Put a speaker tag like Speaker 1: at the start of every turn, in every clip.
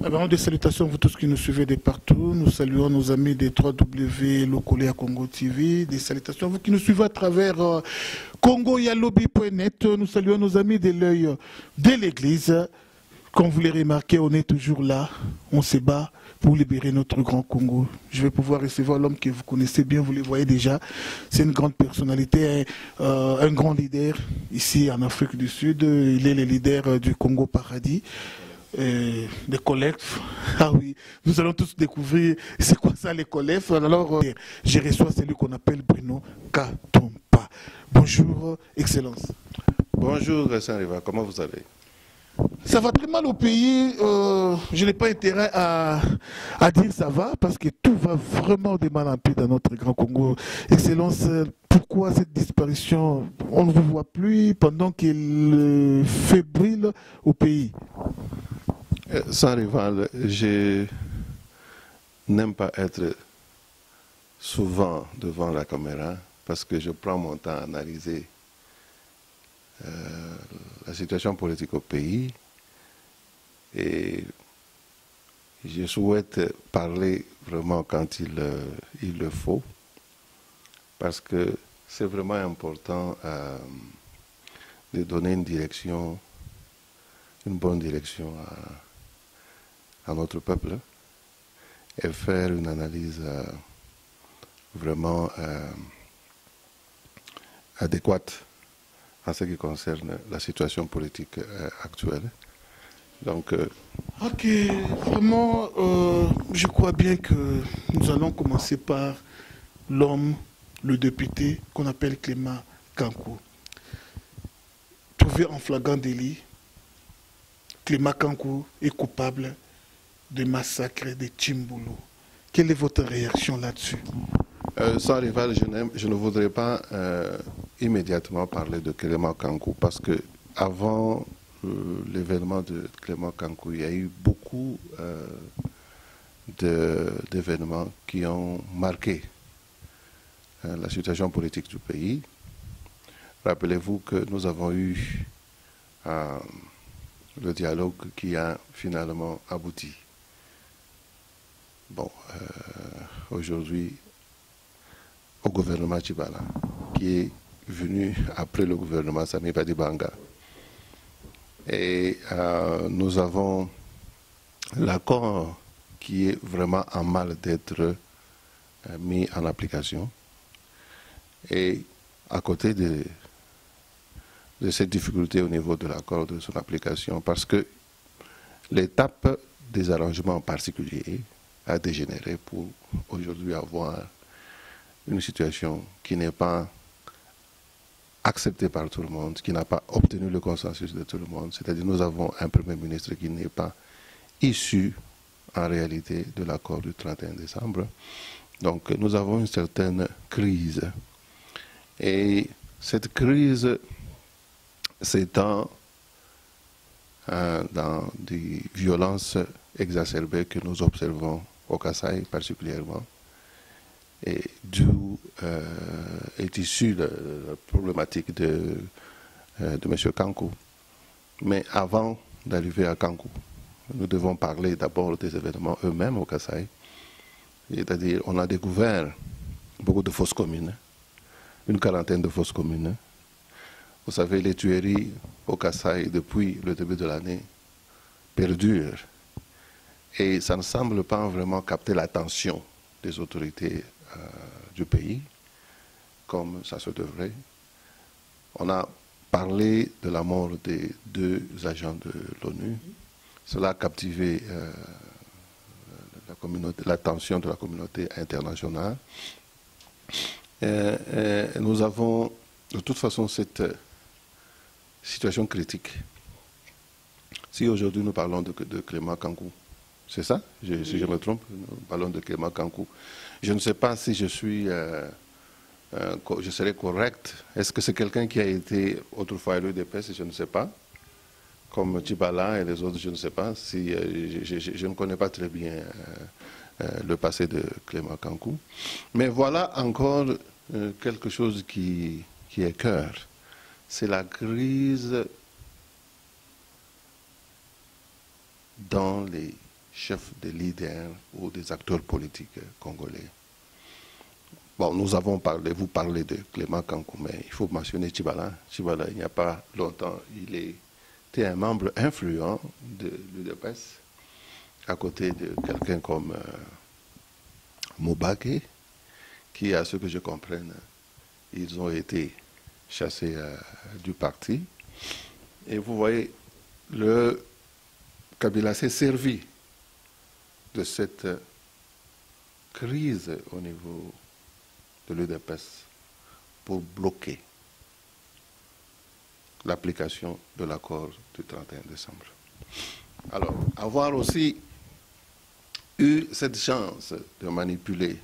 Speaker 1: Alors, des salutations à vous tous qui nous suivez de partout. Nous saluons nos amis des 3W Locolé à Congo TV. Des salutations à vous qui nous suivez à travers congoyalobi.net. Nous saluons nos amis de l'œil de l'Église. Comme vous l'avez remarqué, on est toujours là. On se bat pour libérer notre grand Congo. Je vais pouvoir recevoir l'homme que vous connaissez bien, vous le voyez déjà. C'est une grande personnalité, un grand leader ici en Afrique du Sud. Il est le leader du Congo Paradis. Des collectes. Ah oui, nous allons tous découvrir c'est quoi ça les collectes. Alors, je reçois celui qu'on appelle Bruno Katompa. Bonjour, Excellence.
Speaker 2: Bonjour, Saint-Riva, comment vous allez?
Speaker 1: Ça va très mal au pays. Je n'ai pas intérêt à dire ça va parce que tout va vraiment de mal en pis dans notre grand Congo. Excellence, pourquoi cette disparition? On ne vous voit plus pendant qu'il fait brûle au pays.
Speaker 2: Sans rival, je n'aime pas être souvent devant la caméra parce que je prends mon temps à analyser la situation politique au pays et je souhaite parler vraiment quand il le faut parce que c'est vraiment important de donner une direction, une bonne direction à notre peuple et faire une analyse vraiment adéquate en ce qui concerne la situation politique actuelle. Donc,
Speaker 1: ok, vraiment, je crois bien que nous allons commencer par l'homme, le député qu'on appelle Clément Kankou. Trouvé en flagrant délit, Clément Kankou est coupable de massacre de Chimbulu. Quelle est votre réaction là-dessus?
Speaker 2: sans rival, je ne voudrais pas immédiatement parler de Clément Kankou parce que avant l'événement de Clément Kankou, il y a eu beaucoup d'événements qui ont marqué la situation politique du pays. Rappelez-vous que nous avons eu le dialogue qui a finalement abouti. Bon, aujourd'hui, au gouvernement Tchibala, qui est venu après le gouvernement Sami Badibanga. Et nous avons l'accord qui est vraiment en mal d'être mis en application. Et à côté de cette difficulté au niveau de l'accord de son application, parce que l'étape des arrangements en particulier a dégénéré pour aujourd'hui avoir une situation qui n'est pas acceptée par tout le monde, qui n'a pas obtenu le consensus de tout le monde. C'est-à-dire nous avons un Premier ministre qui n'est pas issu en réalité de l'accord du 31 décembre. Donc nous avons une certaine crise. Et cette crise s'étend dans des violences exacerbées que nous observons au Kasaï particulièrement, et d'où est issue la problématique de M. Kankou. Mais avant d'arriver à Kankou, nous devons parler d'abord des événements eux-mêmes au Kasaï. C'est-à-dire on a découvert beaucoup de fausses communes, une quarantaine de fausses communes. Vous savez, les tueries au Kasaï depuis le début de l'année perdurent. Et ça ne semble pas vraiment capter l'attention des autorités du pays, comme ça se devrait. On a parlé de la mort des 2 agents de l'ONU. Cela a captivé l'attention de la communauté internationale. Nous avons de toute façon cette situation critique. Si aujourd'hui nous parlons de Clément Kankou, c'est ça, si je me trompe, nous parlons de Clément Kankou. Je ne sais pas si je serai correct. Est-ce que c'est quelqu'un qui a été autrefois à l'UDPS? Je ne sais pas. Comme Tchibala et les autres, je ne sais pas. Si, je ne connais pas très bien le passé de Clément Kankou. Mais voilà encore quelque chose qui est cœur. C'est la crise dans les chefs, des leaders ou des acteurs politiques congolais. Bon, nous avons parlé, vous parlez de Clément Kankou, mais il faut mentionner Tchibala. Tchibala, il n'y a pas longtemps, il était un membre influent de l'UDPS, à côté de quelqu'un comme Moubaké, qui, à ce que je comprenne, ils ont été chassés du parti. Et vous voyez, le Kabila s'est servi de cette crise au niveau de l'UDPS pour bloquer l'application de l'accord du 31 décembre. Alors, avoir aussi eu cette chance de manipuler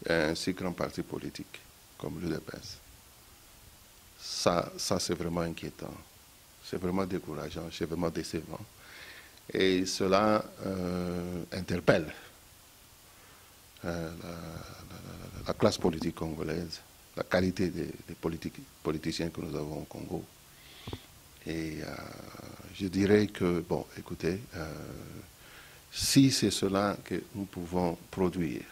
Speaker 2: un si grand parti politique comme l'UDPS, ça c'est vraiment inquiétant, c'est vraiment décourageant, c'est vraiment décevant. Et cela interpelle la classe politique congolaise, la qualité des politiciens que nous avons au Congo. Et je dirais que, bon, écoutez, si c'est cela que nous pouvons produire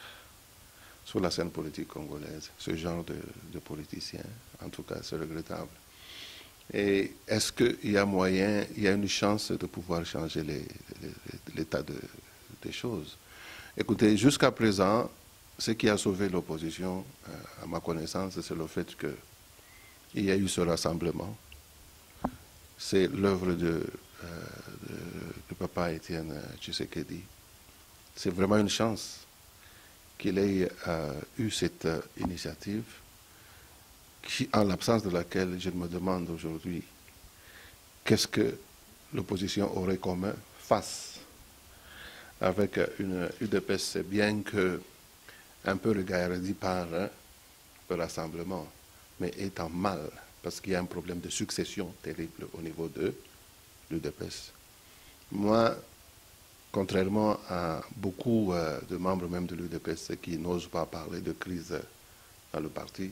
Speaker 2: sur la scène politique congolaise, ce genre de politiciens, en tout cas, c'est regrettable. Et est-ce qu'il y a moyen, il y a une chance de pouvoir changer l'état des choses? Écoutez, jusqu'à présent, ce qui a sauvé l'opposition, à ma connaissance, c'est le fait qu'il y a eu ce rassemblement. C'est l'œuvre de papa Étienne Tshisekedi. C'est vraiment une chance qu'il ait eu cette initiative, en l'absence de laquelle je me demande aujourd'hui qu'est-ce que l'opposition aurait commun face avec une UDPS, bien que un peu regardé par le rassemblement, mais étant mal, parce qu'il y a un problème de succession terrible au niveau de l'UDPS. Moi, contrairement à beaucoup de membres même de l'UDPS qui n'osent pas parler de crise dans le parti,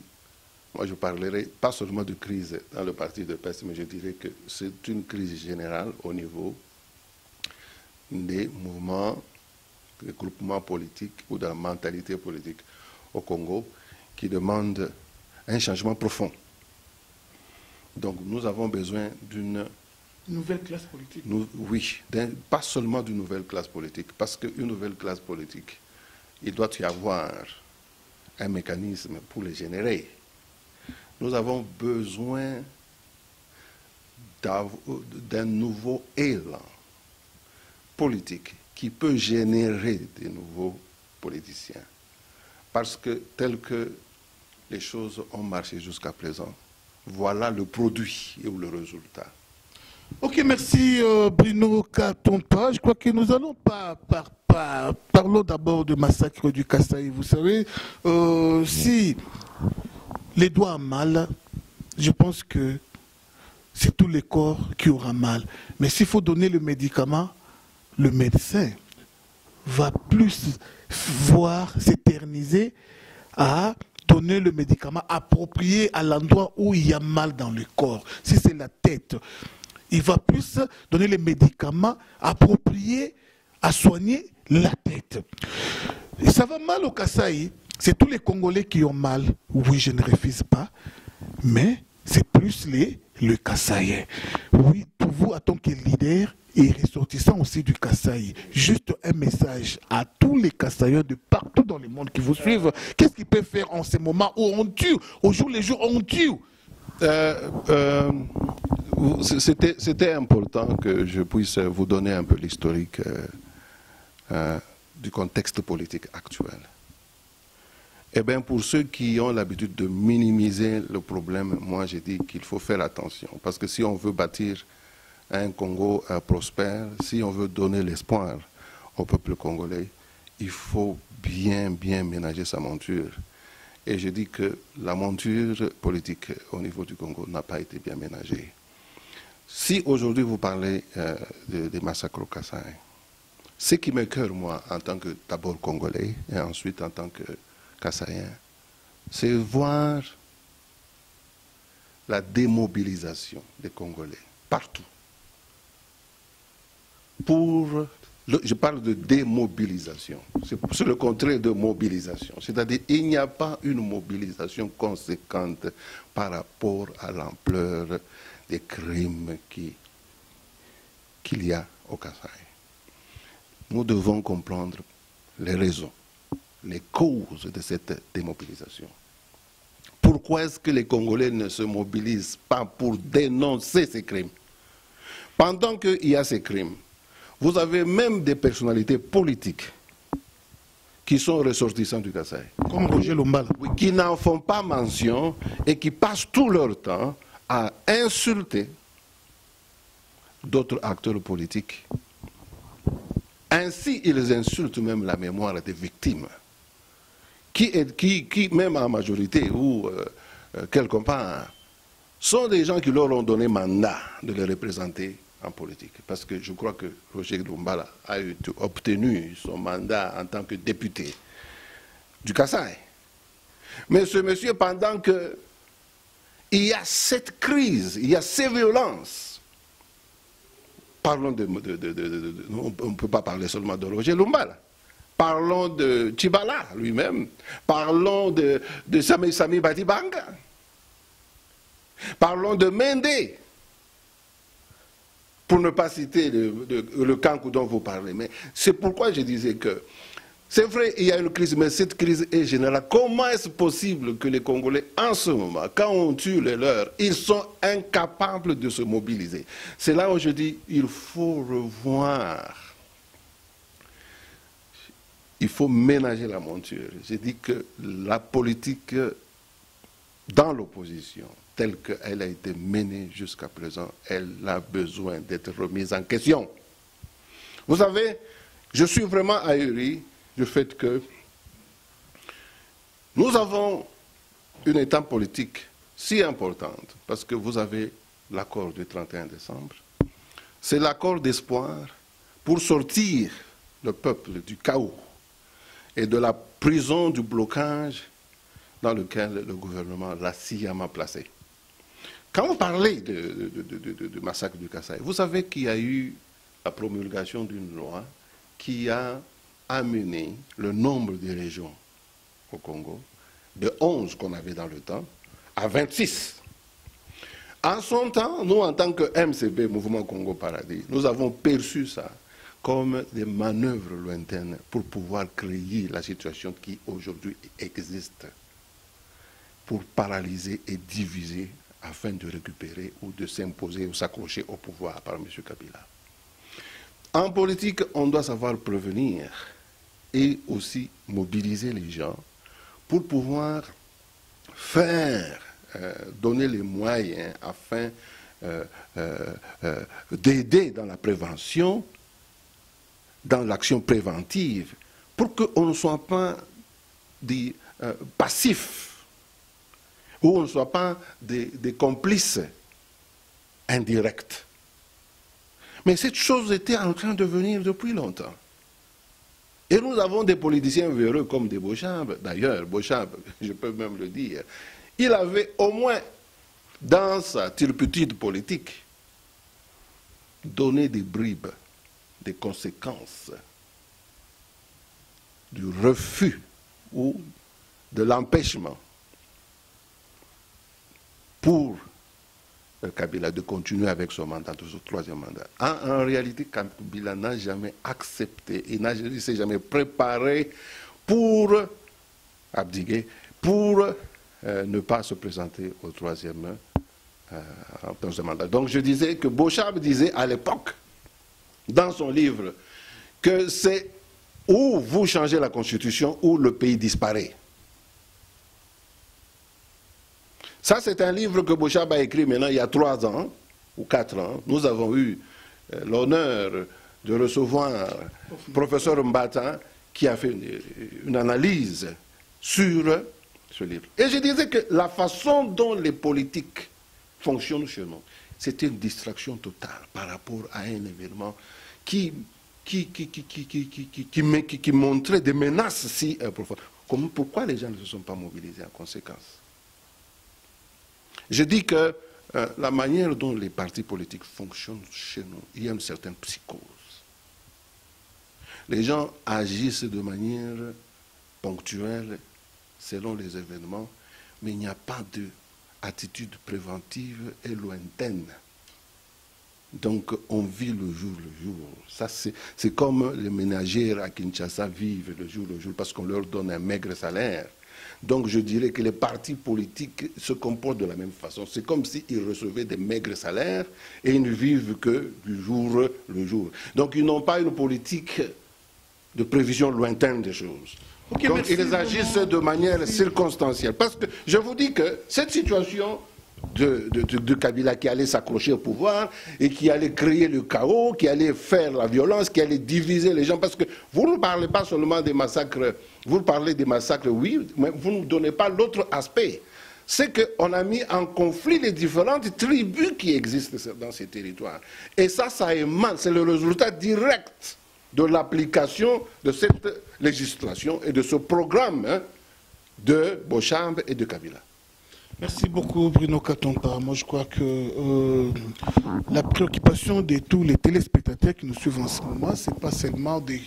Speaker 2: moi je parlerai pas seulement de crise dans le parti UDPS, mais je dirais que c'est une crise générale au niveau des mouvements, des groupements politiques ou de la mentalité politique au Congo qui demande un changement profond. Donc nous avons besoin d'une
Speaker 1: nouvelle classe politique.
Speaker 2: Oui, pas seulement d'une nouvelle classe politique, parce qu'une nouvelle classe politique, il doit y avoir un mécanisme pour les générer. Nous avons besoin d'un nouveau élan politique qui peut générer des nouveaux politiciens. Parce que tel que les choses ont marché jusqu'à présent, voilà le produit ou le résultat.
Speaker 1: Ok, merci Bruno Katompa. Je crois que nous allons parlons d'abord du massacre du Kasaï. Vous savez, si les doigts ont mal, je pense que c'est tout le corps qui aura mal. Mais s'il faut donner le médicament, le médecin va plus voir s'éterniser à donner le médicament approprié à l'endroit où il y a mal dans le corps. Si c'est la tête, il va plus donner les médicaments appropriés à soigner la tête. Et ça va mal au Kasaï, c'est tous les Congolais qui ont mal. Oui, je ne refuse pas, mais c'est plus le Kasaï. Oui, pour vous, en tant que leader et ressortissant aussi du Kasaï, juste un message à tous les Kasaïens de partout dans le monde qui vous suivent. Qu'est-ce qu'ils peuvent faire en ces moments où on tue, au jour le jour on tue?
Speaker 2: C'était important que je puisse vous donner un peu l'historique du contexte politique actuel. Eh bien, pour ceux qui ont l'habitude de minimiser le problème, moi j'ai dit qu'il faut faire attention. Parce que si on veut bâtir un Congo prospère, si on veut donner l'espoir au peuple congolais, il faut bien ménager sa monture. Et je dis que la monture politique au niveau du Congo n'a pas été bien ménagée. Si aujourd'hui vous parlez des massacres au Kasaï, ce qui m'écoeure, moi, en tant que d'abord Congolais et ensuite en tant que Kassaïen, c'est voir la démobilisation des Congolais partout pour Je parle de démobilisation. C'est le contraire de mobilisation. C'est-à-dire qu'il n'y a pas une mobilisation conséquente par rapport à l'ampleur des crimes qu'il y a au Kasaï. Nous devons comprendre les raisons, les causes de cette démobilisation. Pourquoi est-ce que les Congolais ne se mobilisent pas pour dénoncer ces crimes? Pendant qu'il y a ces crimes, vous avez même des personnalités politiques qui sont ressortissants du Kasaï.
Speaker 1: Comme Roger Lumbala.
Speaker 2: Oui, qui n'en font pas mention et qui passent tout leur temps à insulter d'autres acteurs politiques. Ainsi, ils insultent même la mémoire des victimes, qui même en majorité ou quelque part, sont des gens qui leur ont donné mandat de les représenter en politique. Parce que je crois que Roger Lumbala a obtenu son mandat en tant que député du Kasaï. Mais ce monsieur, pendant qu'il y a cette crise, il y a ces violences, parlons on ne peut pas parler seulement de Roger Lumbala, parlons de Tchibala lui-même, parlons de Sami Badibanga, parlons de Mendé, pour ne pas citer le Kankou dont vous parlez. Mais c'est pourquoi je disais que, c'est vrai, il y a une crise, mais cette crise est générale. Comment est-ce possible que les Congolais, en ce moment, quand on tue les leurs, ils sont incapables de se mobiliser? C'est là où je dis, il faut revoir. Il faut ménager la monture. J'ai dit que la politique dans l'opposition, telle qu'elle a été menée jusqu'à présent, elle a besoin d'être remise en question. Vous savez, je suis vraiment ahuri du fait que nous avons une étape politique si importante, parce que vous avez l'accord du 31 décembre. C'est l'accord d'espoir pour sortir le peuple du chaos et de la prison du blocage dans lequel le gouvernement l'a sciemment placé. Quand vous parlez du massacre du Kasaï, vous savez qu'il y a eu la promulgation d'une loi qui a amené le nombre de régions au Congo de 11 qu'on avait dans le temps à 26. En son temps, nous, en tant que MCB, Mouvement Congo Paradis, nous avons perçu ça comme des manœuvres lointaines pour pouvoir créer la situation qui aujourd'hui existe, pour paralyser et diviser afin de récupérer ou de s'imposer ou s'accrocher au pouvoir par M. Kabila. En politique, on doit savoir prévenir et aussi mobiliser les gens pour pouvoir faire, donner les moyens afin d'aider dans la prévention, dans l'action préventive, pour qu'on ne soit pas des passifs, ou on ne soit pas des complices indirects. Mais cette chose était en train de venir depuis longtemps. Et nous avons des politiciens véreux comme des Bochab. D'ailleurs, Bochab, je peux même le dire, il avait au moins, dans sa turpitude politique, donné des bribes, des conséquences du refus ou de l'empêchement pour Kabila de continuer avec son mandat, son troisième mandat. En réalité, Kabila n'a jamais accepté, il ne s'est jamais préparé pour abdiquer, pour ne pas se présenter au troisième mandat. Donc je disais que Bochab disait à l'époque, dans son livre, que c'est ou vous changez la constitution ou le pays disparaît. Ça, c'est un livre que Bochab a écrit maintenant il y a 3 ans ou 4 ans. Nous avons eu l'honneur de recevoir le professeur Mbata qui a fait une analyse sur ce livre. Et je disais que la façon dont les politiques fonctionnent chez nous, c'était une distraction totale par rapport à un événement qui montrait des menaces si profondes. Pourquoi les gens ne se sont pas mobilisés en conséquence? Je dis que la manière dont les partis politiques fonctionnent chez nous, il y a une certaine psychose. Les gens agissent de manière ponctuelle, selon les événements, mais il n'y a pas d'attitude préventive et lointaine. Donc, on vit le jour le jour. Ça, c'est comme les ménagères à Kinshasa vivent le jour, parce qu'on leur donne un maigre salaire. Donc, je dirais que les partis politiques se comportent de la même façon. C'est comme s'ils recevaient des maigres salaires et ils ne vivent que du jour le jour. Donc, ils n'ont pas une politique de prévision lointaine des choses. Okay, donc, ils agissent de manière circonstancielle. Parce que je vous dis que cette situation de Kabila qui allait s'accrocher au pouvoir et qui allait créer le chaos, qui allait faire la violence, qui allait diviser les gens, parce que vous ne parlez pas seulement des massacres, vous parlez des massacres, oui, mais vous ne donnez pas l'autre aspect. C'est qu'on a mis en conflit les différentes tribus qui existent dans ces territoires. Et ça émane, c'est le résultat direct de l'application de cette législation et de ce programme de Beauchamp et de Kabila.
Speaker 1: Merci beaucoup Bruno Katonta. Moi je crois que la préoccupation de tous les téléspectateurs qui nous suivent en ce moment, ce n'est pas seulement de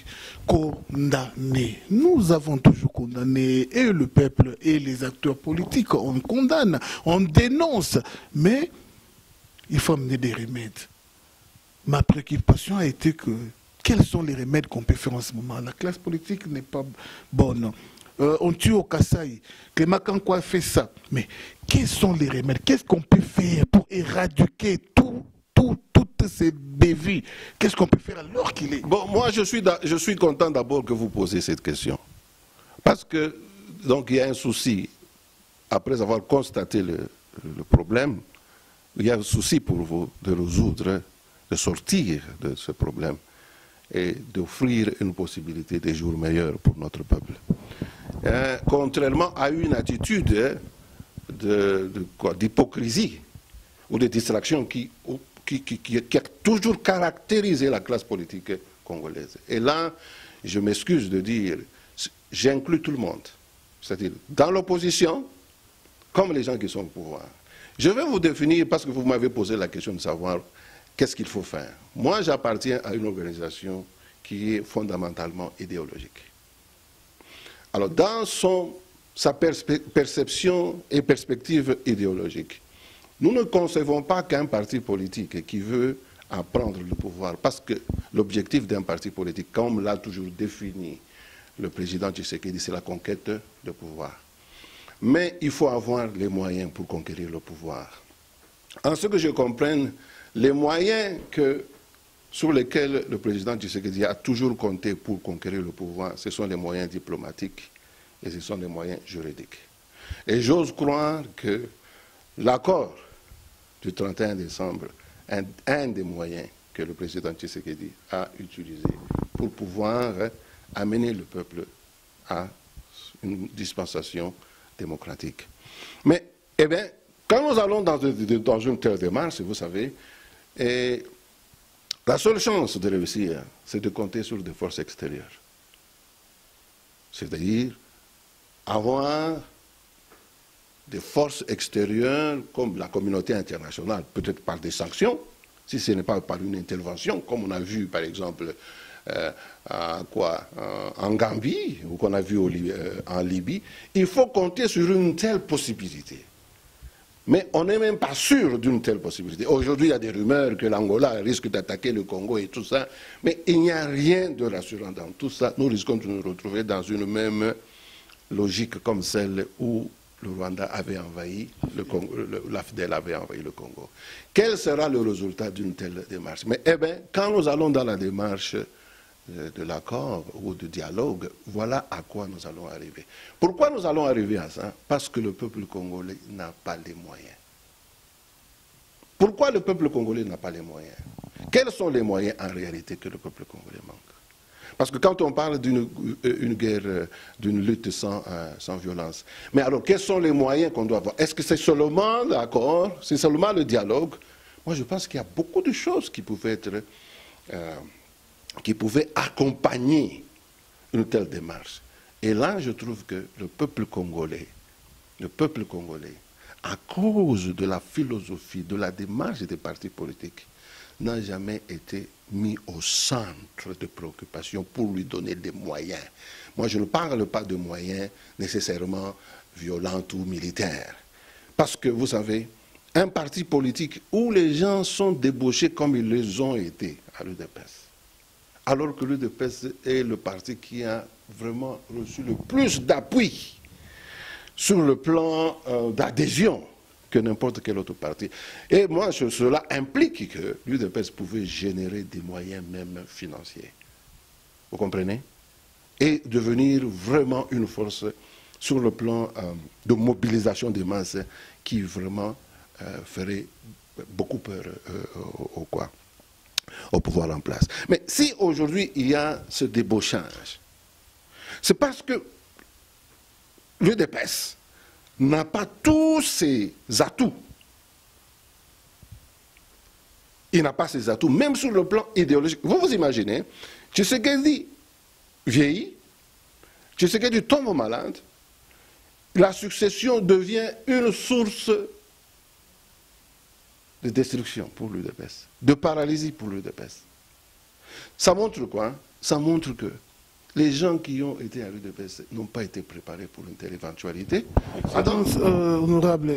Speaker 1: condamner. Nous avons toujours condamné et le peuple et les acteurs politiques. On condamne, on dénonce, mais il faut amener des remèdes. Ma préoccupation a été que quels sont les remèdes qu'on peut faire en ce moment? La classe politique n'est pas bonne. On tue au Kasaï. Clément Kankwa fait ça. Mais quels sont les remèdes? Qu'est-ce qu'on peut faire pour éradiquer toutes ces bévues? Qu'est-ce qu'on peut faire alors qu'il est?
Speaker 2: Bon, moi, je suis content d'abord que vous posiez cette question. Parce que, donc, il y a un souci. Après avoir constaté le problème, il y a un souci pour vous de résoudre, de sortir de ce problème et d'offrir une possibilité de jours meilleurs pour notre peuple. Contrairement à une attitude d'hypocrisie ou de distraction qui a toujours caractérisé la classe politique congolaise. Et là, je m'excuse de dire, j'inclus tout le monde, c'est-à-dire dans l'opposition, comme les gens qui sont au pouvoir. Je vais vous définir, parce que vous m'avez posé la question de savoir qu'est-ce qu'il faut faire. Moi, j'appartiens à une organisation qui est fondamentalement idéologique. Alors, dans sa perception et perspective idéologique, nous ne concevons pas qu'un parti politique qui veut prendre le pouvoir, parce que l'objectif d'un parti politique, comme l'a toujours défini le président Tshisekedi, c'est la conquête de pouvoir. Mais il faut avoir les moyens pour conquérir le pouvoir. En ce que je comprenne, les moyens sur lesquels le président Tshisekedi a toujours compté pour conquérir le pouvoir, ce sont les moyens diplomatiques et ce sont les moyens juridiques. Et j'ose croire que l'accord du 31 décembre est un des moyens que le président Tshisekedi a utilisé pour pouvoir amener le peuple à une dispensation démocratique. Mais, eh bien, quand nous allons dans une telle démarche, vous savez, la seule chance de réussir, c'est de compter sur des forces extérieures. C'est-à-dire avoir des forces extérieures comme la communauté internationale, peut-être par des sanctions, si ce n'est pas par une intervention, comme on a vu par exemple en Gambie, ou qu'on a vu en Libye. Il faut compter sur une telle possibilité. Mais on n'est même pas sûr d'une telle possibilité. Aujourd'hui, il y a des rumeurs que l'Angola risque d'attaquer le Congo et tout ça, mais il n'y a rien de rassurant dans tout ça. Nous risquons de nous retrouver dans une même logique comme celle où le Rwanda avait envahi le Congo, l'AFDEL avait envahi le Congo. Quel sera le résultat d'une telle démarche? Mais eh bien, quand nous allons dans la démarche de l'accord ou de dialogue, voilà à quoi nous allons arriver. Pourquoi nous allons arriver à ça? Parce que le peuple congolais n'a pas les moyens. Pourquoi le peuple congolais n'a pas les moyens? Quels sont les moyens en réalité que le peuple congolais manque? Parce que quand on parle d'une guerre, d'une lutte sans violence, mais alors quels sont les moyens qu'on doit avoir? Est-ce que c'est seulement l'accord? C'est seulement le dialogue? Moi je pense qu'il y a beaucoup de choses qui pouvaient être... qui pouvaient accompagner une telle démarche. Et là, je trouve que le peuple congolais, à cause de la philosophie, de la démarche des partis politiques, n'a jamais été mis au centre de préoccupation pour lui donner des moyens. Moi, je ne parle pas de moyens nécessairement violents ou militaires. Parce que, vous savez, un parti politique où les gens sont débauchés comme ils les ont été à l'UDPS, alors que l'UDPS est le parti qui a vraiment reçu le plus d'appui sur le plan d'adhésion que n'importe quel autre parti. Et moi, cela implique que l'UDPS pouvait générer des moyens même financiers. Vous comprenez? Et devenir vraiment une force sur le plan de mobilisation des masses qui vraiment ferait beaucoup peur au pouvoir en place. Mais si aujourd'hui il y a ce débauchage, c'est parce que l'UDPS n'a pas tous ses atouts. Il n'a pas ses atouts, même sur le plan idéologique. Vous vous imaginez, Tshisekedi vieillit, Tshisekedi tombe malade, la succession devient une source de destruction pour l'UDPS, de paralysie pour l'UDPS. Ça montre quoi? Ça montre que les gens qui ont été à l'UDPS n'ont pas été préparés pour une telle éventualité.
Speaker 1: Honorable,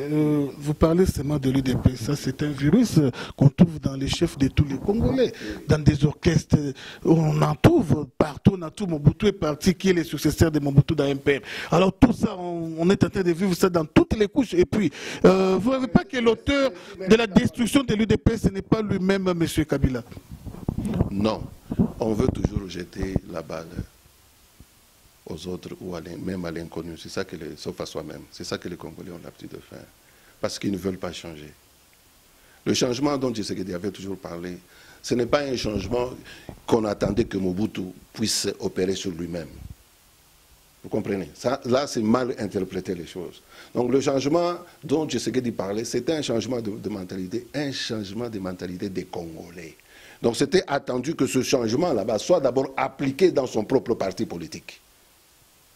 Speaker 1: vous parlez seulement de l'UDPS. Ça, c'est un virus qu'on trouve dans les chefs de tous les Congolais, dans des orchestres. On en trouve partout. On en trouve. Mobutu est parti, qui est le successeur de Mobutu dans MPR. Alors tout ça, on est en train de vivre ça dans toutes les couches. Et puis, vous n'avez pas que l'auteur de la destruction de l'UDPS, ce n'est pas lui-même, M. Kabila?
Speaker 2: Non. On veut toujours jeter la balle aux autres ou même à l'inconnu. C'est ça que sauf à soi-même. C'est ça que les Congolais ont l'habitude de faire. Parce qu'ils ne veulent pas changer. Le changement dont Tshisekedi avait toujours parlé, ce n'est pas un changement qu'on attendait que Mobutu puisse opérer sur lui-même. Vous comprenez? Ça, là, c'est mal interpréter les choses. Donc le changement dont Tshisekedi parlait, c'était un changement de mentalité, un changement de mentalité des Congolais. Donc c'était attendu que ce changement là-bas soit d'abord appliqué dans son propre parti politique.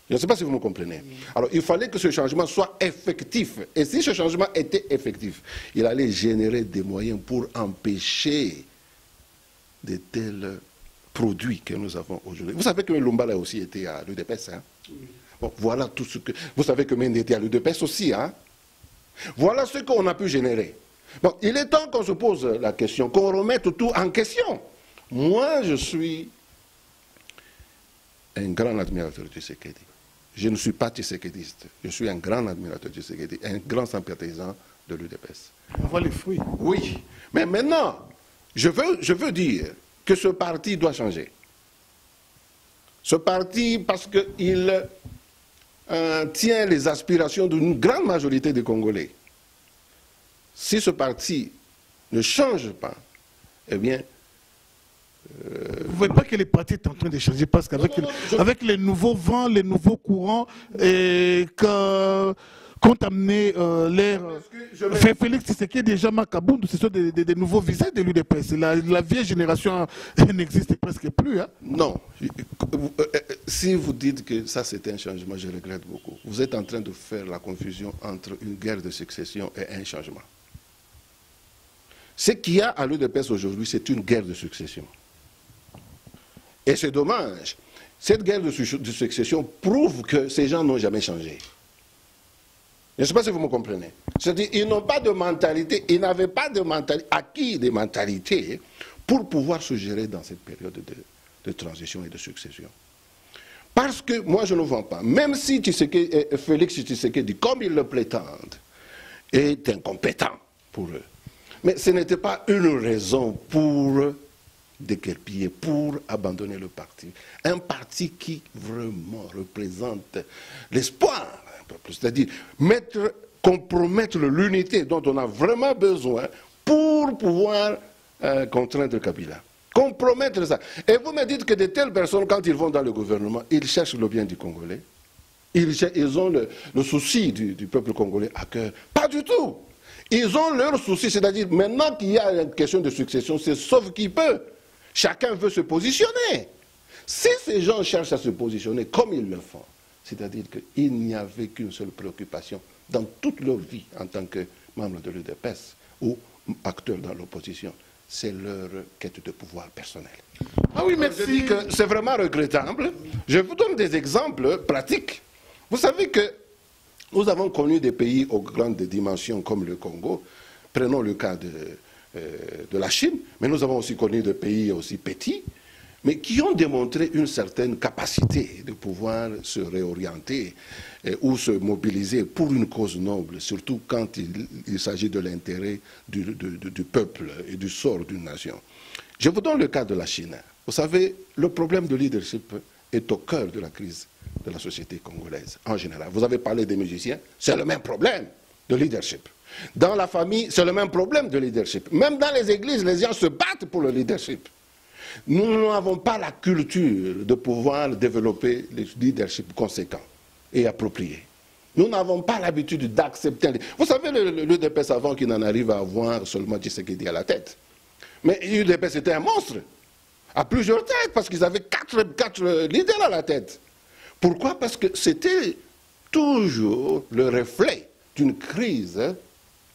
Speaker 2: Je ne sais pas si vous me comprenez. Alors, il fallait que ce changement soit effectif. Et si ce changement était effectif, il allait générer des moyens pour empêcher de tels produits que nous avons aujourd'hui. Vous savez que Lumbala a aussi été à l'UDPS. Hein? Bon, voilà tout ce que... Vous savez que Mende était à l'UDPS aussi. Hein? Voilà ce qu'on a pu générer. Bon, il est temps qu'on se pose la question, qu'on remette tout en question. Moi, je suis un grand admirateur du Tshisekedi. Je ne suis pas tshisekédiste. Je suis un grand admirateur du Tshisekedi, un grand sympathisant de l'UDPS.
Speaker 1: On voit les fruits.
Speaker 2: Oui. Mais maintenant, je veux dire que ce parti doit changer. Ce parti, parce qu'il tient les aspirations d'une grande majorité des Congolais. Si ce parti ne change pas, eh bien,
Speaker 1: vous ne voyez pas que les partis sont en train de changer parce qu'avec avec les nouveaux vents, les nouveaux courants qu'ont amené l'ère Félix Tshisekedi et déjà Makabundu, ce sont des nouveaux visages de l'UDPS. La vieille génération n'existe presque plus. Hein.
Speaker 2: Non. Si vous dites que ça c'est un changement, je regrette beaucoup. Vous êtes en train de faire la confusion entre une guerre de succession et un changement. Ce qu'il y a à l'UDPS aujourd'hui, c'est une guerre de succession. Et c'est dommage. Cette guerre de succession prouve que ces gens n'ont jamais changé. Je ne sais pas si vous me comprenez. C'est-à-dire qu'ils n'ont pas de mentalité, ils n'avaient pas de mentalité, acquis des mentalités pour pouvoir se gérer dans cette période de transition et de succession. Parce que moi je ne vois pas, même si Félix Tshisekedi, comme ils le prétendent, est incompétent pour eux. Mais ce n'était pas une raison pour déguerpiller, pour abandonner le parti. Un parti qui vraiment représente l'espoir, c'est-à-dire compromettre l'unité dont on a vraiment besoin pour pouvoir contraindre Kabila. Compromettre ça. Et vous me dites que de telles personnes, quand ils vont dans le gouvernement, ils cherchent le bien du Congolais. Ils ont le souci du peuple congolais à cœur. Pas du tout. Ils ont leur souci, c'est-à-dire maintenant qu'il y a une question de succession, c'est sauf qui peut. Chacun veut se positionner. Si ces gens cherchent à se positionner comme ils le font, c'est-à-dire qu'il n'y avait qu'une seule préoccupation dans toute leur vie en tant que membre de l'UDPS ou acteur dans l'opposition, c'est leur quête de pouvoir personnel.
Speaker 1: Ah oui, merci.
Speaker 2: Je dis que c'est vraiment regrettable. Je vous donne des exemples pratiques. Vous savez que nous avons connu des pays aux grandes dimensions comme le Congo. Prenons le cas de la Chine, mais nous avons aussi connu des pays aussi petits, mais qui ont démontré une certaine capacité de pouvoir se réorienter ou se mobiliser pour une cause noble, surtout quand il s'agit de l'intérêt du peuple et du sort d'une nation. Je vous donne le cas de la Chine. Vous savez, le problème de leadership est au cœur de la crise de la société congolaise en général. Vous avez parlé des musiciens, c'est le même problème de leadership. Dans la famille, c'est le même problème de leadership. Même dans les églises, les gens se battent pour le leadership. Nous n'avons pas la culture de pouvoir développer le leadership conséquent et approprié. Nous n'avons pas l'habitude d'accepter. Vous savez, l'UDPS avant qu'il n'en arrive à avoir seulement Tshisekedi à la tête. Mais l'UDPS était un monstre, à plusieurs têtes, parce qu'ils avaient quatre leaders à la tête. Pourquoi? Parce que c'était toujours le reflet d'une crise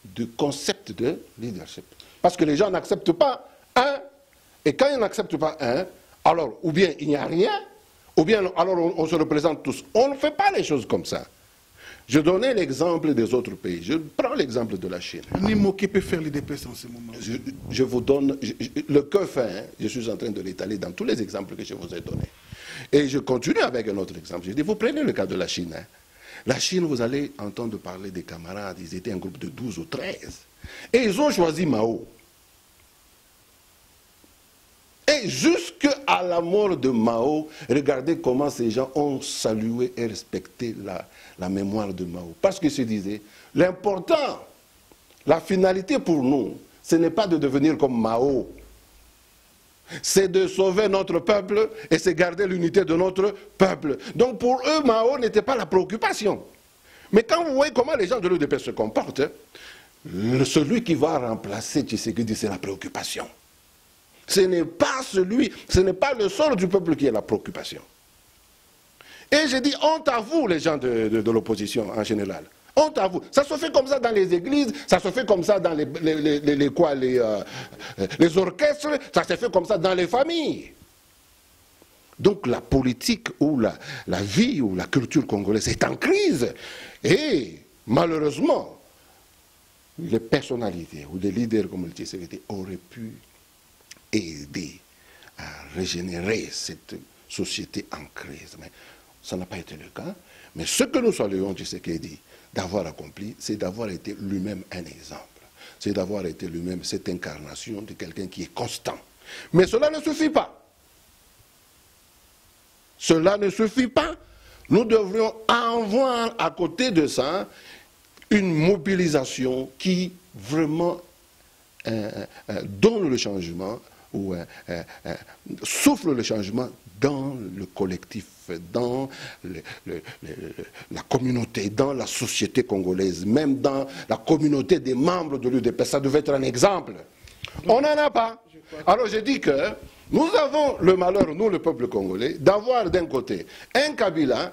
Speaker 2: du concept de leadership. Parce que les gens n'acceptent pas un, et quand ils n'acceptent pas un, alors ou bien il n'y a rien, ou bien alors on se représente tous. On ne fait pas les choses comme ça. Je donnais l'exemple des autres pays. Je prends l'exemple de la Chine.
Speaker 1: Nimo, qui peut faire l'UDPS en ce moment?
Speaker 2: Je vous donne le que fait, hein, je suis en train de l'étaler dans tous les exemples que je vous ai donnés. Et je continue avec un autre exemple. Je dis, vous prenez le cas de la Chine. Hein. La Chine, vous allez entendre parler des camarades, ils étaient un groupe de 12 ou 13. Et ils ont choisi Mao. Et jusqu'à la mort de Mao, regardez comment ces gens ont salué et respecté la mémoire de Mao. Parce qu'ils se disaient, l'important, la finalité pour nous, ce n'est pas de devenir comme Mao. C'est de sauver notre peuple et c'est garder l'unité de notre peuple. Donc pour eux, Mao n'était pas la préoccupation. Mais quand vous voyez comment les gens de l'UDP se comportent, celui qui va remplacer Tshisekedi, c'est la préoccupation. Ce n'est pas le sort du peuple qui est la préoccupation. Et j'ai dit, honte à vous, les gens de l'opposition en général. Honte à vous. Ça se fait comme ça dans les églises, ça se fait comme ça dans les orchestres, ça se fait comme ça dans les familles. Donc la politique ou la vie ou la culture congolaise est en crise. Et malheureusement, les personnalités ou les leaders comme le Tshisekedi auraient pu aider à régénérer cette société en crise. Mais ça n'a pas été le cas. Mais ce que nous saluons Tshisekedi d'avoir accompli, c'est d'avoir été lui-même un exemple. C'est d'avoir été lui-même cette incarnation de quelqu'un qui est constant. Mais cela ne suffit pas. Cela ne suffit pas. Nous devrions avoir à côté de ça une mobilisation qui vraiment donne le changement ou souffle le changement dans le collectif, dans la communauté, dans la société congolaise, même dans la communauté des membres de l'UDP. Ça devait être un exemple. On n'en a pas. Alors je dis que nous avons le malheur, nous le peuple congolais, d'avoir d'un côté un Kabila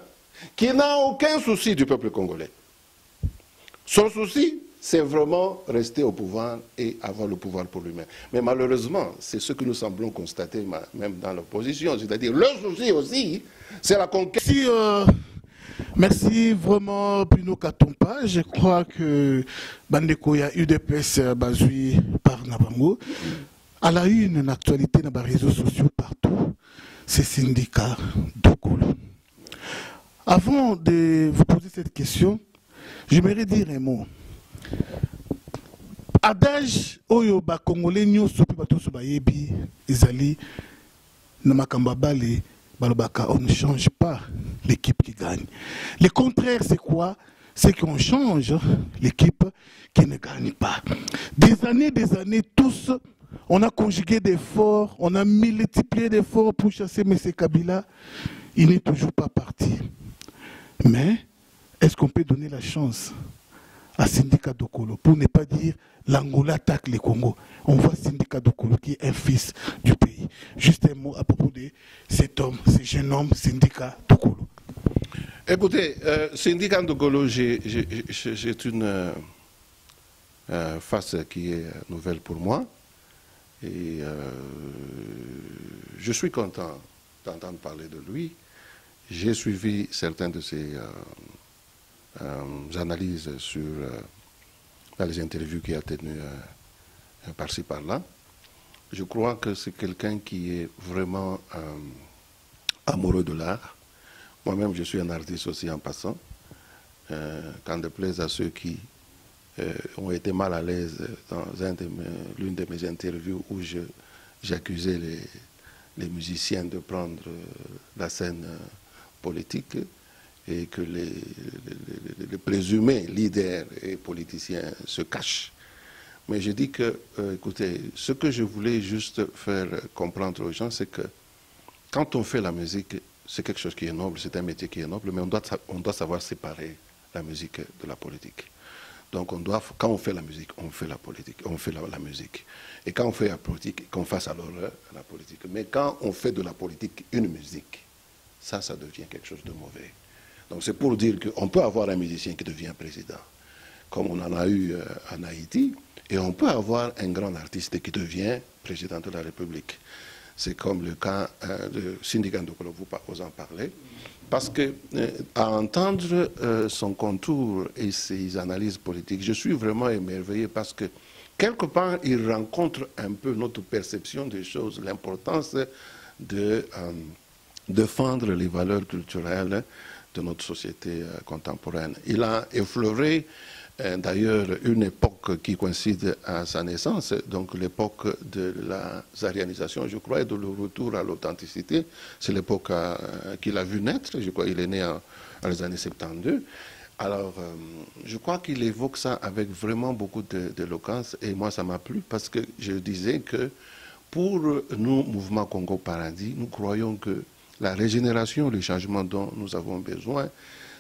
Speaker 2: qui n'a aucun souci du peuple congolais. Son souci, c'est vraiment rester au pouvoir et avoir le pouvoir pour lui-même. Mais malheureusement, c'est ce que nous semblons constater même dans l'opposition. C'est-à-dire, le souci aussi, c'est la conquête.
Speaker 1: Merci vraiment, Bruno Katompa. Je crois que Bandeko ya UDPS basé par Nabango. Elle a eu une actualité dans les réseaux sociaux partout. C'est syndicat Dokolo. Avant de vous poser cette question, j'aimerais dire un mot. Adage oyo ba congolais nyonso pe bato so bayebi ezali na makamba bale balobaka on ne change pas l'équipe qui gagne. Le contraire c'est quoi? C'est qu'on change l'équipe qui ne gagne pas. Des années tous on a conjugué d'efforts, on a multiplié d'efforts pour chasser M. Kabila, il n'est toujours pas parti. Mais est-ce qu'on peut donner la chance à Syndicat Dokolo, pour ne pas dire l'Angola attaque le Congo? On voit Syndicat Dokolo qui est un fils du pays. Juste un mot à propos de cet homme, ce jeune homme, Syndicat Dokolo.
Speaker 2: Écoutez, Syndicat Dokolo, j'ai une face qui est nouvelle pour moi. Et je suis content d'entendre parler de lui. J'ai suivi certaines de ses analyses dans les interviews qu'il a tenues par-ci, par-là. Je crois que c'est quelqu'un qui est vraiment amoureux de l'art. Moi-même, je suis un artiste aussi en passant. Quand de plaise à ceux qui ont été mal à l'aise dans l'une de mes interviews où j'accusais les musiciens de prendre la scène politique et que les présumés leaders et politiciens se cachent. Mais je dis que, écoutez, ce que je voulais juste faire comprendre aux gens, c'est que quand on fait la musique, c'est quelque chose qui est noble, c'est un métier qui est noble, mais on doit savoir séparer la musique de la politique. Donc quand on fait la musique, on fait la politique, on fait la musique. Et quand on fait la politique, qu'on fasse alors la politique. Mais quand on fait de la politique une musique, ça devient quelque chose de mauvais. Donc c'est pour dire qu'on peut avoir un musicien qui devient président, comme on en a eu en Haïti, et on peut avoir un grand artiste qui devient président de la République. C'est comme le cas de Cindy Gandokolo, vous en parlez. Parce que à entendre son contour et ses analyses politiques, je suis vraiment émerveillé parce que quelque part, il rencontre un peu notre perception des choses, l'importance de défendre les valeurs culturelles de notre société contemporaine. Il a effleuré d'ailleurs une époque qui coïncide à sa naissance, donc l'époque de la zarianisation, je crois, et de le retour à l'authenticité. C'est l'époque qu'il a vu naître, je crois qu'il est né dans les années 72. Alors, je crois qu'il évoque ça avec vraiment beaucoup d'éloquence, et moi ça m'a plu parce que je disais que pour nous, Mouvement Congo Paradis, nous croyons que la régénération, le changement dont nous avons besoin,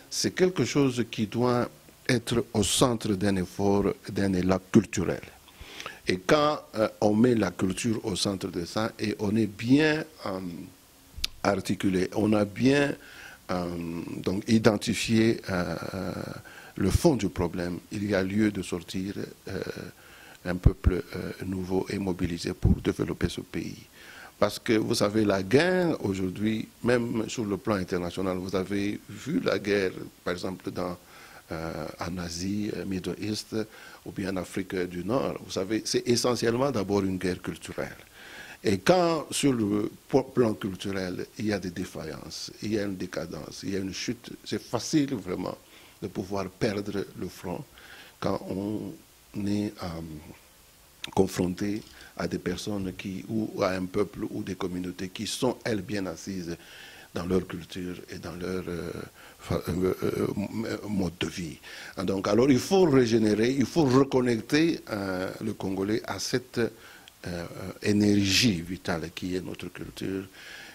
Speaker 2: c'est quelque chose qui doit être au centre d'un effort, d'un élan culturel. Et quand on met la culture au centre de ça, et on est bien articulé, on a bien donc identifié le fond du problème, il y a lieu de sortir un peuple nouveau et mobilisé pour développer ce pays. Parce que vous savez, la guerre aujourd'hui, même sur le plan international, vous avez vu la guerre, par exemple, en Asie, Middle East, ou bien en Afrique du Nord. Vous savez, c'est essentiellement d'abord une guerre culturelle. Et quand, sur le plan culturel, il y a des défaillances, il y a une décadence, il y a une chute, c'est facile vraiment de pouvoir perdre le front quand on est confronté à des personnes ou à un peuple ou des communautés qui sont, elles, bien assises dans leur culture et dans leur mode de vie. Donc, alors, il faut régénérer, il faut reconnecter le Congolais à cette énergie vitale qui est notre culture.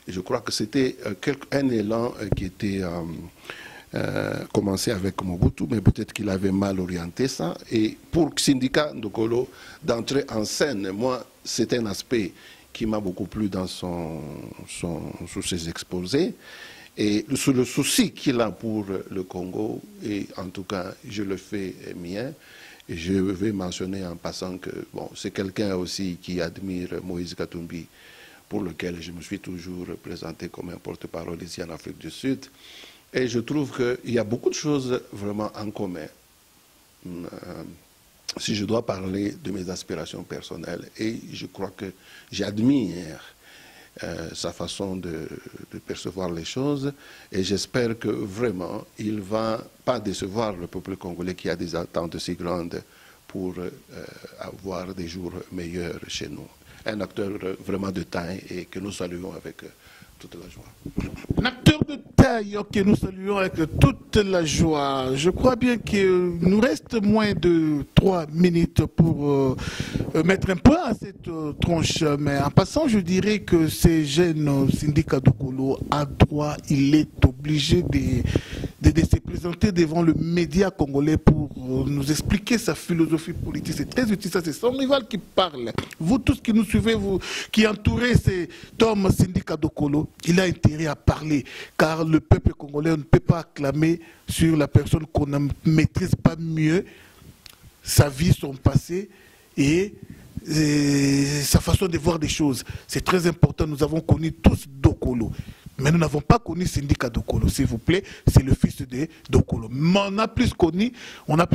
Speaker 2: Et je crois que c'était un élan qui était commencé avec Mobutu, mais peut-être qu'il avait mal orienté ça. Et pour Syndicat Ndokolo, d'entrer en scène, moi, c'est un aspect qui m'a beaucoup plu dans sous ses exposés. Et sur le souci qu'il a pour le Congo, et en tout cas, je le fais mien. Et je vais mentionner en passant que bon, c'est quelqu'un aussi qui admire Moïse Katumbi, pour lequel je me suis toujours présenté comme un porte-parole ici en Afrique du Sud. Et je trouve qu'il y a beaucoup de choses vraiment en commun. Si je dois parler de mes aspirations personnelles, et je crois que j'admire sa façon de percevoir les choses, et j'espère que vraiment il ne va pas décevoir le peuple congolais qui a des attentes si grandes pour avoir des jours meilleurs chez nous. Un acteur vraiment de taille et que nous saluons avec toute la joie.
Speaker 1: Un acteur de taille que nous saluons avec toute la joie. Je crois bien qu'il nous reste moins de 3 minutes pour mettre un point à cette tronche. Mais en passant, je dirais que ces jeunes Syndicat Ndokolo a droit, il est obligé de se présenter devant le média congolais pour nous expliquer sa philosophie politique. C'est très utile, ça c'est son rival qui parle. Vous tous qui nous suivez, vous qui entourez cet homme Syndicat Ndokolo, il a intérêt à parler, car le peuple congolais ne peut pas acclamer sur la personne qu'on ne maîtrise pas mieux sa vie, son passé, et sa façon de voir des choses. C'est très important. Nous avons connu tous Dokolo. Mais nous n'avons pas connu Syndicat Dokolo, s'il vous plaît. C'est le fils de Dokolo. Mais on a plus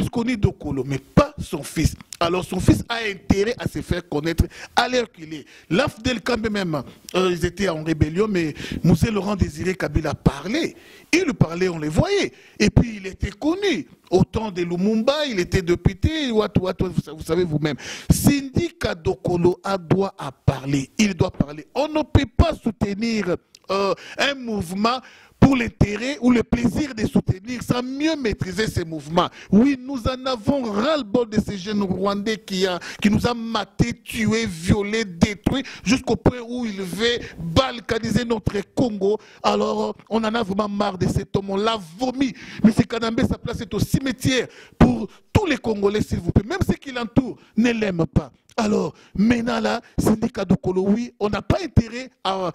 Speaker 1: connu Dokolo, mais pas son fils. Alors son fils a intérêt à se faire connaître à l'heure qu'il est. L'AFDEL quand même, ils étaient en rébellion, mais Moussé Laurent Désiré Kabila parlait. Il parlait, on les voyait. Et puis il était connu. Au temps de Lumumba, il était député, vous savez vous-même. Syndicat Dokolo a droit à parler. Il doit parler. On ne peut pas soutenir un mouvement pour l'intérêt ou le plaisir de soutenir sans mieux maîtriser ces mouvements. Oui, nous en avons ras-le-bol de ces jeunes Rwandais qui nous a matés, tués, violés, détruits, jusqu'au point où ils veulent balkaniser notre Congo. Alors, on en a vraiment marre de cet homme. On l'a vomi. M. Kanambe, sa place est au cimetière pour tous les Congolais, s'il vous plaît. Même ceux qui l'entourent ne l'aiment pas. Alors, maintenant là, Syndicat Dokolo, oui, on n'a pas intérêt à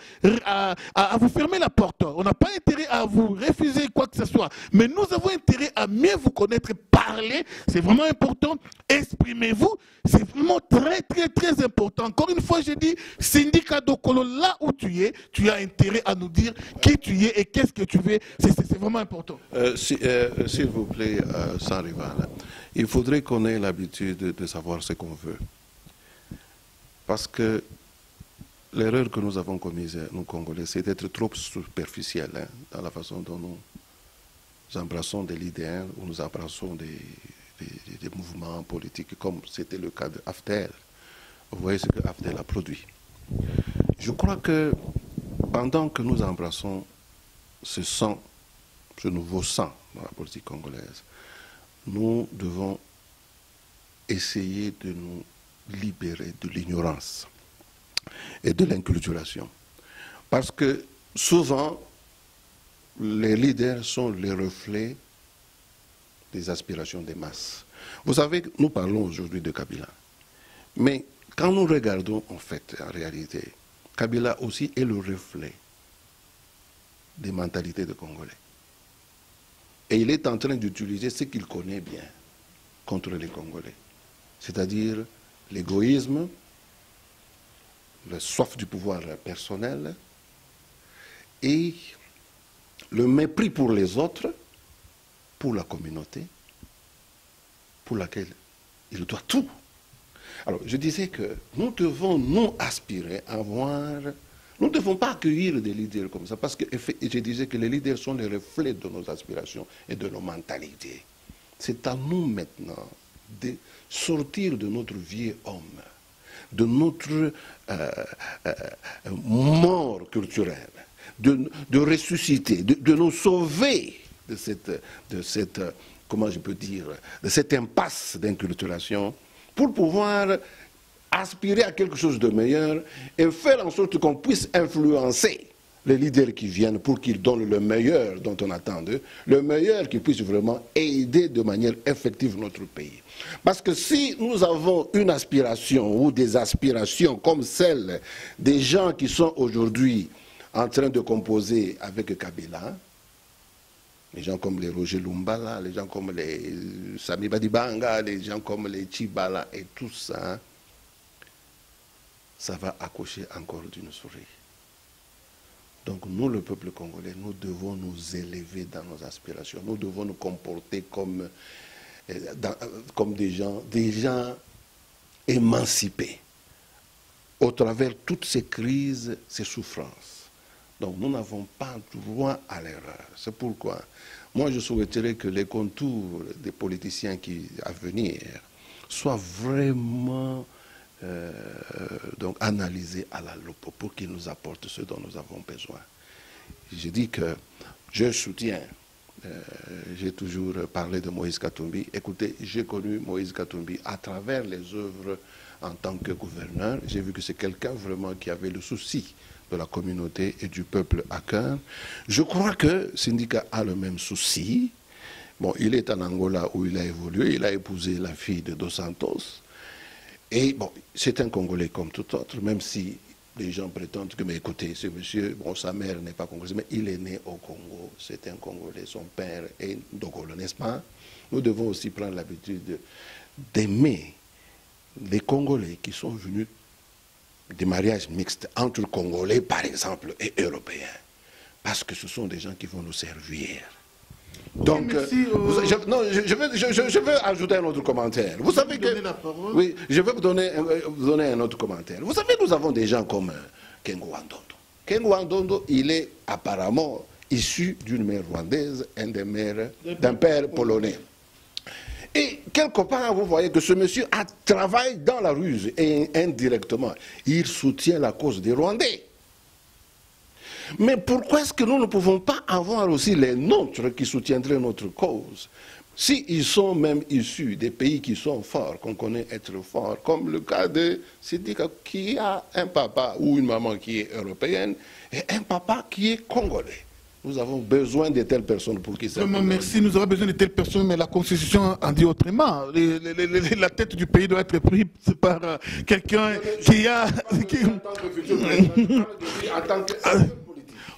Speaker 1: vous fermer la porte. On n'a pas intérêt à vous refuser quoi que ce soit. Mais nous avons intérêt à mieux vous connaître, parler. C'est vraiment important. Exprimez-vous. C'est vraiment très, très, très important. Encore une fois, je dis, Syndicat Dokolo, là où tu as intérêt à nous dire qui tu es et qu'est-ce que tu veux. C'est vraiment important.
Speaker 2: S'il vous plaît, sans rival, il faudrait qu'on ait l'habitude de savoir ce qu'on veut. Parce que l'erreur que nous avons commise, nous Congolais, c'est d'être trop superficiel dans la façon dont nous embrassons des leaders ou nous embrassons des mouvements politiques, comme c'était le cas de AFDEL. Vous voyez ce que AFDEL a produit. Je crois que pendant que nous embrassons ce nouveau sang dans la politique congolaise, nous devons essayer de nous libérer de l'ignorance et de l'inculturation. Parce que souvent, les leaders sont les reflets des aspirations des masses. Vous savez, nous parlons aujourd'hui de Kabila. Mais quand nous regardons, en fait, en réalité, Kabila aussi est le reflet des mentalités des Congolais. Et il est en train d'utiliser ce qu'il connaît bien contre les Congolais. C'est-à-dire l'égoïsme, la soif du pouvoir personnel et le mépris pour les autres, pour la communauté, pour laquelle il doit tout. Alors, je disais que nous devons nous aspirer à voir... Nous ne devons pas accueillir des leaders comme ça, parce que je disais que les leaders sont les reflets de nos aspirations et de nos mentalités. C'est à nous maintenant de sortir de notre vieux homme, de notre mort culturelle, de ressusciter, de nous sauver de cette, comment je peux dire, de cette impasse d'inculturation pour pouvoir aspirer à quelque chose de meilleur et faire en sorte qu'on puisse influencer les leaders qui viennent pour qu'ils donnent le meilleur dont on attend d'eux, le meilleur qui puisse vraiment aider de manière effective notre pays. Parce que si nous avons une aspiration ou des aspirations comme celle des gens qui sont aujourd'hui en train de composer avec Kabila, les gens comme les Roger Lumbala, les gens comme les Sami Badibanga, les gens comme les Chibala et tout ça, ça va accoucher encore d'une souris. Donc nous, le peuple congolais, nous devons nous élever dans nos aspirations. Nous devons nous comporter comme des gens émancipés au travers toutes ces crises, ces souffrances. Donc nous n'avons pas droit à l'erreur. C'est pourquoi moi je souhaiterais que les contours des politiciens à venir soient vraiment donc analysés à la loupe pour qu'ils nous apportent ce dont nous avons besoin. Je dis que je soutiens, j'ai toujours parlé de Moïse Katumbi. Écoutez, j'ai connu Moïse Katumbi à travers les œuvres en tant que gouverneur. J'ai vu que c'est quelqu'un vraiment qui avait le souci de la communauté et du peuple à cœur. Je crois que Syndicat a le même souci. Bon, il est en Angola où il a évolué, il a épousé la fille de Dos Santos. Et bon, c'est un Congolais comme tout autre, même si les gens prétendent que, mais écoutez, ce monsieur, bon, sa mère n'est pas congolaise, mais il est né au Congo, c'est un Congolais, son père est Ndogolo, n'est-ce pas? Nous devons aussi prendre l'habitude d'aimer les Congolais qui sont venus des mariages mixtes entre Congolais, par exemple, et Européens, parce que ce sont des gens qui vont nous servir. Donc,
Speaker 1: merci,
Speaker 2: je veux ajouter un autre commentaire. Vous savez que... Oui, je veux vous donner un autre commentaire. Vous savez, nous avons des gens comme Kengo Wandondo. Kengo Wandondo, il est apparemment issu d'une mère rwandaise et d'un père polonais. Et quelque part, vous voyez que ce monsieur travaille dans la ruse et indirectement, il soutient la cause des Rwandais. Mais pourquoi est-ce que nous ne pouvons pas avoir aussi les nôtres qui soutiendraient notre cause? S'ils sont même issus des pays qui sont forts, qu'on connaît être forts, comme le cas de Sidika qui a un papa ou une maman qui est européenne et un papa qui est congolais. Nous avons besoin de telles personnes pour qu'ils
Speaker 1: Vraiment, merci. Nous avons besoin de telles personnes, mais la Constitution en dit autrement. La tête du pays doit être prise par quelqu'un qui a...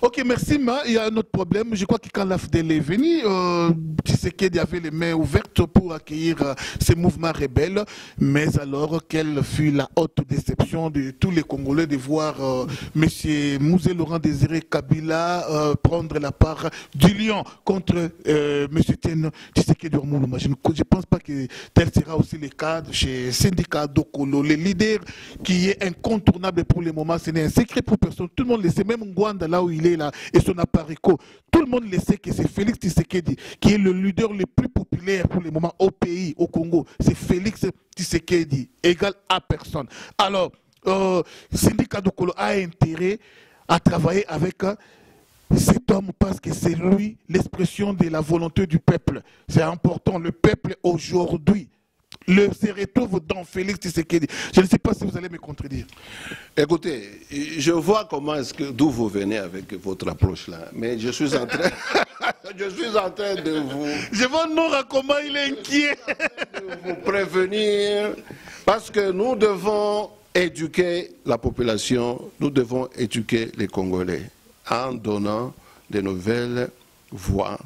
Speaker 1: Ok, merci, mais il y a un autre problème. Je crois que quand l'AFDL est venu, Tshisekedi avait les mains ouvertes pour accueillir ces mouvements rebelles. Mais alors, quelle fut la haute déception de tous les Congolais de voir M. Mouzé Laurent Désiré Kabila prendre la part du lion contre M. Tshisekedi Ormuluma. Je ne pense pas que tel sera aussi le cas chez Syndicat Dokolo. Le leader qui est incontournable pour le moment, ce n'est un secret pour personne. Tout le monde le sait, même Ngwanda, là où il est là, et son appareil-co. Tout le monde le sait que c'est Félix Tshisekedi qui est le leader le plus populaire pour le moment au pays, au Congo. C'est Félix Tshisekedi, égal à personne. Alors, Syndicat Dokolo a intérêt à travailler avec cet homme parce que c'est lui l'expression de la volonté du peuple. C'est important. Le peuple aujourd'hui se retrouve dans Félix Tshisekedi. Je ne sais pas si vous allez me contredire.
Speaker 2: Écoutez, je vois d'où vous venez avec votre approche là, mais je suis en train, je suis en train de vous...
Speaker 1: Je vois Nora comment il est inquiet.
Speaker 2: De vous prévenir, parce que nous devons éduquer la population, nous devons éduquer les Congolais en donnant de nouvelles voies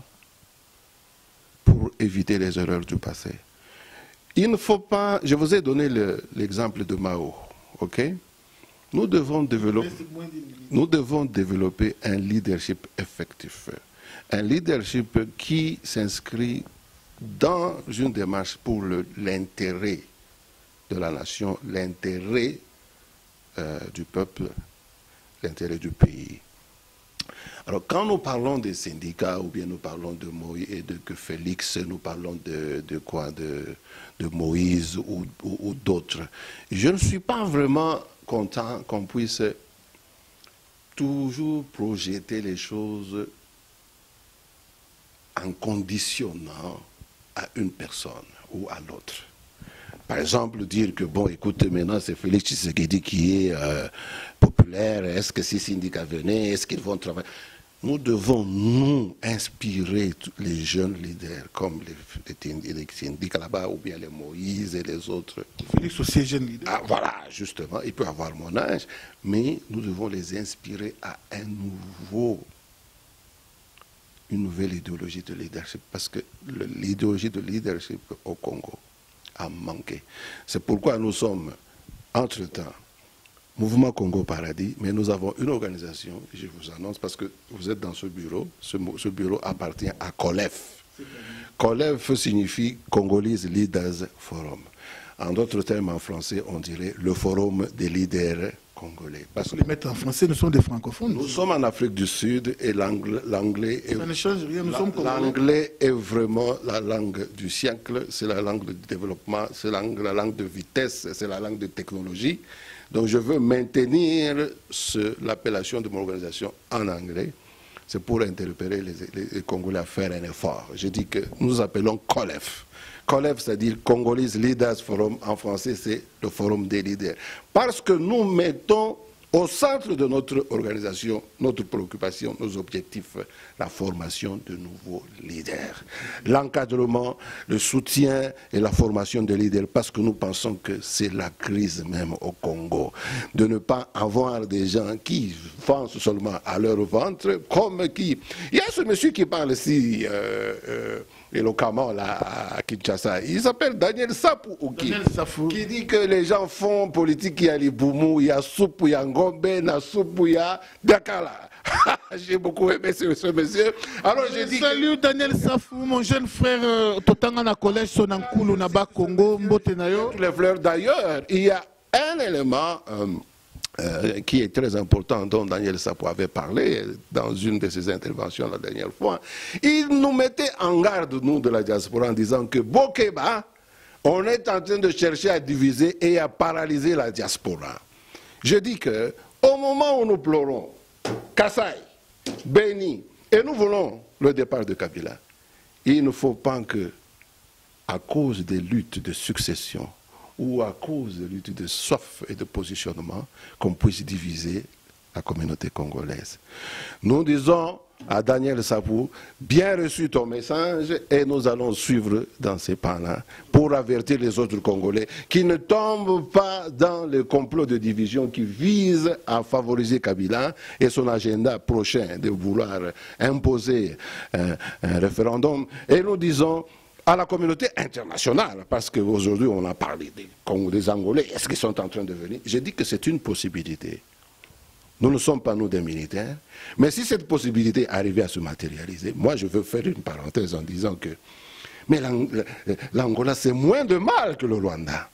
Speaker 2: pour éviter les erreurs du passé. Il ne faut pas... Je vous ai donné l'exemple de Mao, ok? Nous devons développer un leadership effectif. Un leadership qui s'inscrit dans une démarche pour l'intérêt de la nation, l'intérêt du peuple, l'intérêt du pays. Alors, quand nous parlons des syndicats, ou bien nous parlons de Moïse et de Félix, nous parlons de Moïse ou d'autres, je ne suis pas vraiment content qu'on puisse toujours projeter les choses en conditionnant à une personne ou à l'autre. Par exemple, dire que, bon, écoute, maintenant c'est Félix Tshisekedi qui est populaire, est-ce que ces syndicats venaient, est-ce qu'ils vont travailler? Nous devons nous inspirer les jeunes leaders, comme les syndicats là-bas, ou bien les Moïse et les autres.
Speaker 1: Félix aussi est jeune leader.
Speaker 2: Ah, voilà, justement, il peut avoir mon âge, mais nous devons les inspirer à une nouvelle idéologie de leadership, parce que l'idéologie de leadership au Congo a manqué. C'est pourquoi nous sommes, entre-temps, Mouvement Congo Paradis, mais nous avons une organisation, je vous annonce, parce que vous êtes dans ce bureau, ce bureau appartient à COLEF. COLEF signifie Congolese Leaders Forum. En d'autres termes, en français, on dirait le forum des leaders congolais. Parce que
Speaker 1: les maîtres en français, nous sommes des francophones.
Speaker 2: Nous sommes en Afrique du Sud et l'anglais est...
Speaker 1: Ça ne change rien, nous sommes congolais.
Speaker 2: L'anglais est vraiment la langue du siècle, c'est la langue de développement, c'est la langue de vitesse, c'est la langue de technologie. Donc je veux maintenir l'appellation de mon organisation en anglais. C'est pour interpeller les Congolais à faire un effort. Je dis que nous appelons COLEF. COLEF, c'est-à-dire Congolese Leaders Forum, en français c'est le forum des leaders. Parce que nous mettons au centre de notre organisation, notre préoccupation, nos objectifs, la formation de nouveaux leaders. L'encadrement, le soutien et la formation des leaders, parce que nous pensons que c'est la crise même au Congo. De ne pas avoir des gens qui pensent seulement à leur ventre, comme qui... Il y a ce monsieur qui parle ici, éloquemment là, à Kinshasa. Il s'appelle Daniel Sapou, qui dit que les gens font politique, il y a les Boumou, il y a Soupou, il y a Ngombe, il y a Soupou, il y a Dakala. J'ai beaucoup aimé ce monsieur. Alors j'ai dit.
Speaker 1: Salut Daniel Safou, mon jeune frère, Totanga na collège Sonankulu Naba Congo, Mbotenayo.
Speaker 2: Les fleurs d'ailleurs, il y a un élément qui est très important, dont Daniel Sapou avait parlé dans une de ses interventions la dernière fois. Il nous mettait en garde, nous, de la diaspora, en disant que Bokeba, on est en train de chercher à diviser et à paralyser la diaspora. Je dis que, au moment où nous pleurons, Kassai, Beni, et nous voulons le départ de Kabila, il ne faut pas que, à cause des luttes de succession, ou à cause de lutte de soif et de positionnement, qu'on puisse diviser la communauté congolaise. Nous disons à Daniel Sapou, bien reçu ton message et nous allons suivre dans ces pas-là pour avertir les autres Congolais qui ne tombent pas dans le complot de division qui vise à favoriser Kabila et son agenda prochain de vouloir imposer un référendum. Et nous disons à la communauté internationale, parce qu'aujourd'hui on a parlé des Angolais, est-ce qu'ils sont en train de venir? J'ai dit que c'est une possibilité. Nous ne sommes pas nous des militaires, mais si cette possibilité arrivait à se matérialiser, moi je veux faire une parenthèse en disant que mais l'Angola c'est moins de mal que le Rwanda.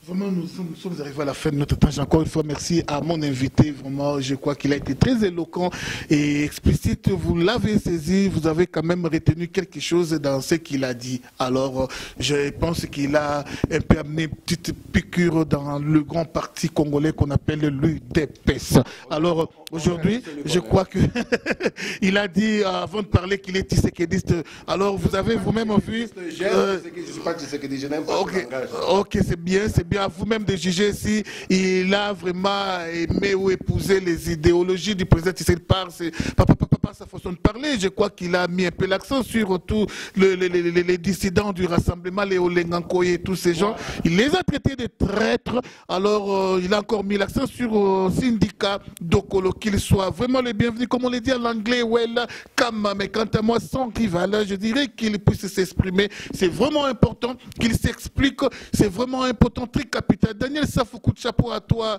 Speaker 1: Vraiment, nous sommes arrivés à la fin de notre temps. Encore une fois, merci à mon invité. Vraiment, je crois qu'il a été très éloquent et explicite. Vous l'avez saisi, vous avez quand même retenu quelque chose dans ce qu'il a dit. Alors, je pense qu'il a un peu amené une petite piqûre dans le grand parti congolais qu'on appelle l'UDPS. Alors, aujourd'hui, je crois que il a dit, avant de parler, qu'il est tissékédiste. Alors, vous avez vous-même vu... Ok, c'est bien, c'est bien. À vous-même de juger si il a vraiment aimé ou épousé les idéologies du président Tshisekedi par sa façon de parler. Je crois qu'il a mis un peu l'accent sur tous les dissidents du rassemblement, les Olengankoye et tous ces gens. Il les a traités de traîtres. Alors, il a encore mis l'accent sur syndicat d'Okolo, qu'il soit vraiment le bienvenu, comme on le dit en anglais, welcome. Mais quant à moi, sans rival, je dirais qu'il puisse s'exprimer. C'est vraiment important qu'il s'explique. C'est vraiment important, très capital. Daniel Safou, coup de chapeau à toi,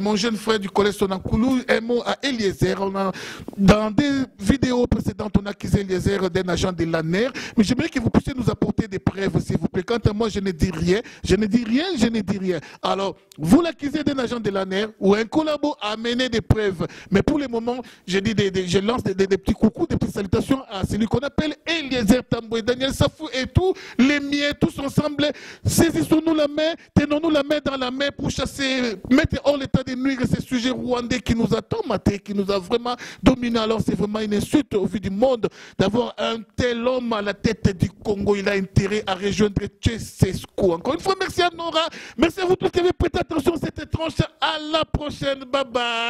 Speaker 1: mon jeune frère du collège Sonankulu. Un mot à Eliezer. Dans des vidéos précédentes, on a accusé Eliezer d'un agent de l'ANER. Mais j'aimerais que vous puissiez nous apporter des preuves, s'il vous plaît. Quant à moi, je ne dis rien. Je ne dis rien, je ne dis rien. Alors, vous l'accusez d'un agent de l'ANER ou un collabo a amené des preuves. Mais pour le moment, je lance des petits coucous, des petites salutations à celui qu'on appelle Eliezer Tamboué, Daniel Safou et tous les miens, tous ensemble. Saisissons-nous la main, tenons-nous la main dans la main pour chasser, mettre hors l'état de nuire ces sujets rwandais qui nous a tomatés, qui nous a vraiment dominés. Alors c'est vraiment une insulte au vu du monde d'avoir un tel homme à la tête du Congo. Il a intérêt à rejoindre Tchesesco. Encore une fois, merci à Nora, merci à vous tous qui avez prêté attention à cette tranche. À la prochaine, bye bye.